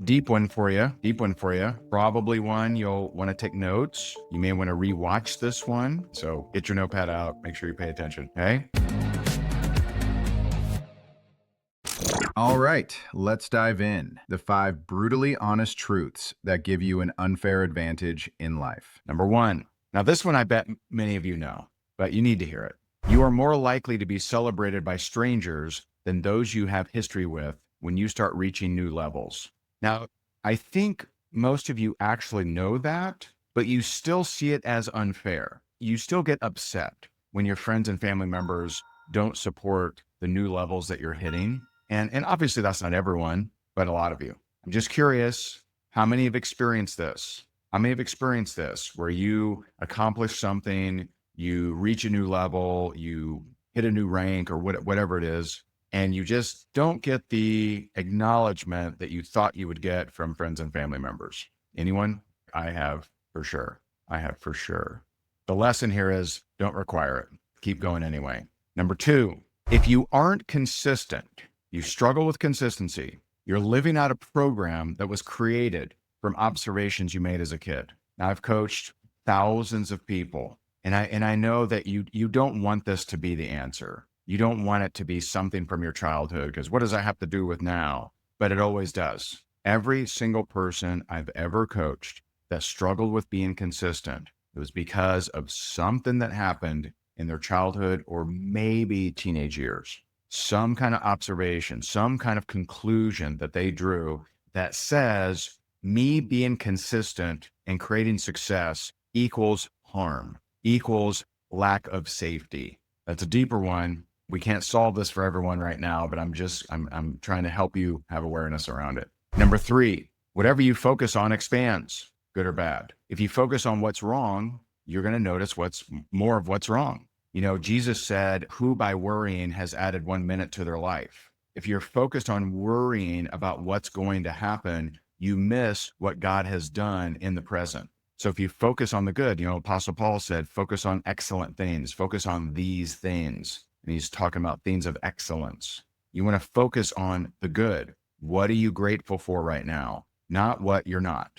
Deep one for you. Deep one for you. Probably one you'll want to take notes. You may want to rewatch this one. So get your notepad out. Make sure you pay attention. Okay. All right, let's dive in. The 5 brutally honest truths that give you an unfair advantage in life. Number 1. Now, this one I bet many of you know, but you need to hear it. You are more likely to be celebrated by strangers than those you have history with when you start reaching new levels. Now, I think most of you actually know that, but you still see it as unfair. You still get upset when your friends and family members don't support the new levels that you're hitting. And obviously that's not everyone, but a lot of you. I'm just curious, how many have experienced this? How many have experienced this where you accomplish something, you reach a new level, you hit a new rank or whatever it is, and you just don't get the acknowledgement that you thought you would get from friends and family members? Anyone? I have for sure. I have for sure. The lesson here is don't require it. Keep going anyway. Number 2, if you aren't consistent, you struggle with consistency, you're living out a program that was created from observations you made as a kid. Now, I've coached thousands of people, and I know that you don't want this to be the answer. You don't want it to be something from your childhood, because what does that have to do with now? But it always does. Every single person I've ever coached that struggled with being consistent, it was because of something that happened in their childhood or maybe teenage years. Some kind of observation, some kind of conclusion that they drew that says me being consistent and creating success equals harm, equals lack of safety. That's a deeper one. We can't solve this for everyone right now, but I'm trying to help you have awareness around it. Number 3, whatever you focus on expands, good or bad. If you focus on what's wrong, you're going to notice more of what's wrong. You know, Jesus said, who by worrying has added 1 minute to their life? If you're focused on worrying about what's going to happen, you miss what God has done in the present. So if you focus on the good, Apostle Paul said, focus on excellent things, focus on these things. And he's talking about things of excellence. You want to focus on the good. What are you grateful for right now? Not what you're not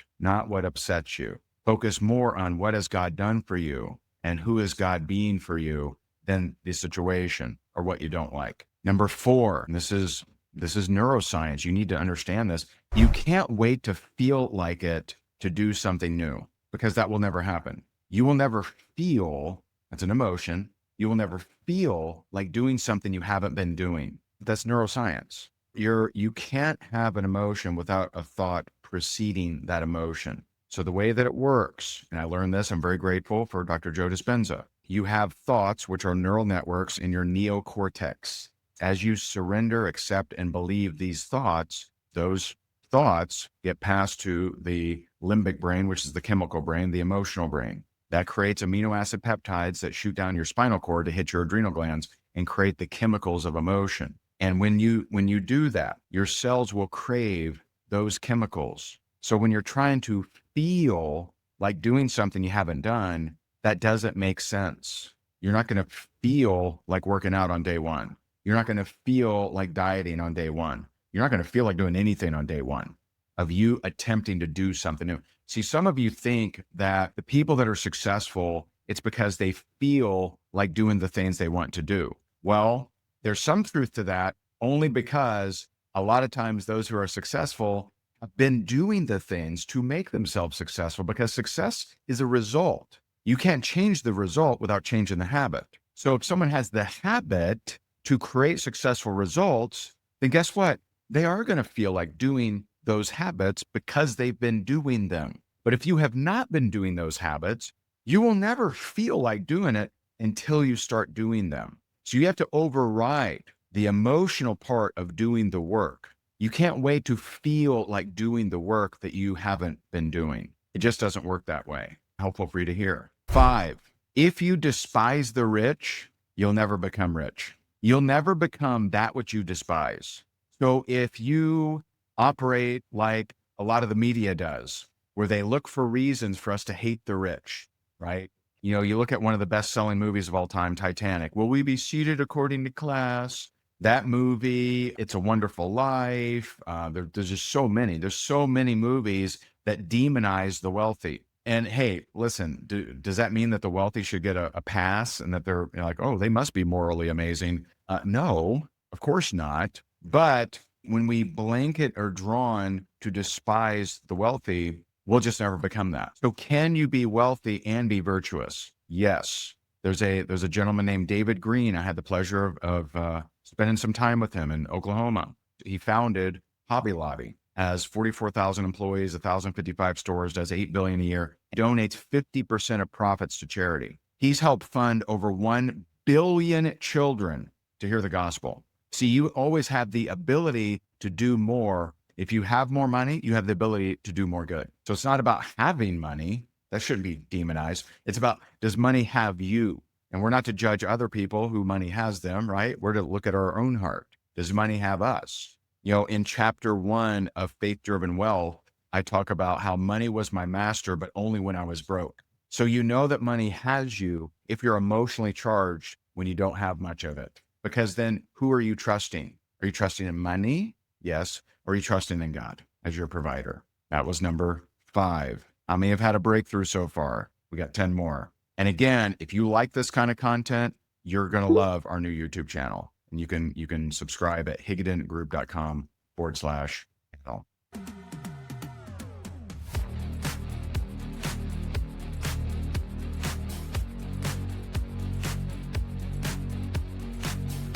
what upsets you. Focus more on what has God done for you and who is God being for you than the situation or what you don't like. Number 4, and this is neuroscience. You need to understand this. You can't wait to feel like it to do something new, because that will never happen. You will never feel, that's an emotion, you will never feel like doing something you haven't been doing. That's neuroscience. You can't have an emotion without a thought preceding that emotion. So the way that it works, and I learned this, I'm very grateful for Dr. Joe Dispenza. You have thoughts, which are neural networks in your neocortex. As you surrender, accept, and believe these thoughts, those thoughts get passed to the limbic brain, which is the chemical brain, the emotional brain. That creates amino acid peptides that shoot down your spinal cord to hit your adrenal glands and create the chemicals of emotion. And when you do that, your cells will crave those chemicals. So when you're trying to feel like doing something you haven't done, that doesn't make sense. You're not going to feel like working out on day 1. You're not going to feel like dieting on day 1. You're not going to feel like doing anything on day 1 of you attempting to do something new. See, some of you think that the people that are successful, it's because they feel like doing the things they want to do. Well, there's some truth to that, only because a lot of times those who are successful have been doing the things to make themselves successful, because success is a result. You can't change the result without changing the habit. So if someone has the habit to create successful results, then guess what? They are going to feel like doing those habits because they've been doing them. But if you have not been doing those habits, you will never feel like doing it until you start doing them. So you have to override the emotional part of doing the work. You can't wait to feel like doing the work that you haven't been doing. It just doesn't work that way. Helpful for you to hear. 5, if you despise the rich, you'll never become rich. You'll never become that which you despise. So if you operate like a lot of the media does, where they look for reasons for us to hate the rich, right? You look at one of the best-selling movies of all time, Titanic. Will we be seated according to class? That movie, It's a Wonderful Life. There's just so many. There's so many movies that demonize the wealthy. And hey, listen, does that mean that the wealthy should get a pass and that they're like, oh, they must be morally amazing? No, of course not. But when we blanket are drawn to despise the wealthy, we'll just never become that. So can you be wealthy and be virtuous? Yes. There's a gentleman named David Green. I had the pleasure of spending some time with him in Oklahoma. He founded Hobby Lobby, has 44,000 employees, 1,055 stores, does 8 billion a year, donates 50% of profits to charity. He's helped fund over 1 billion children to hear the gospel. See, you always have the ability to do more. If you have more money, you have the ability to do more good. So it's not about having money. That shouldn't be demonized. It's about, does money have you? And we're not to judge other people who money has them, right? We're to look at our own heart. Does money have us? You know, in chapter 1 of Faith Driven Wealth, I talk about how money was my master, but only when I was broke. So you know that money has you if you're emotionally charged when you don't have much of it. Because then who are you trusting? Are you trusting in money? Yes. Or are you trusting in God as your provider? That was number 5. I may have had a breakthrough so far. We got 10 more. And again, if you like this kind of content, you're going to love our new YouTube channel. And you can subscribe at higdongroup.com/.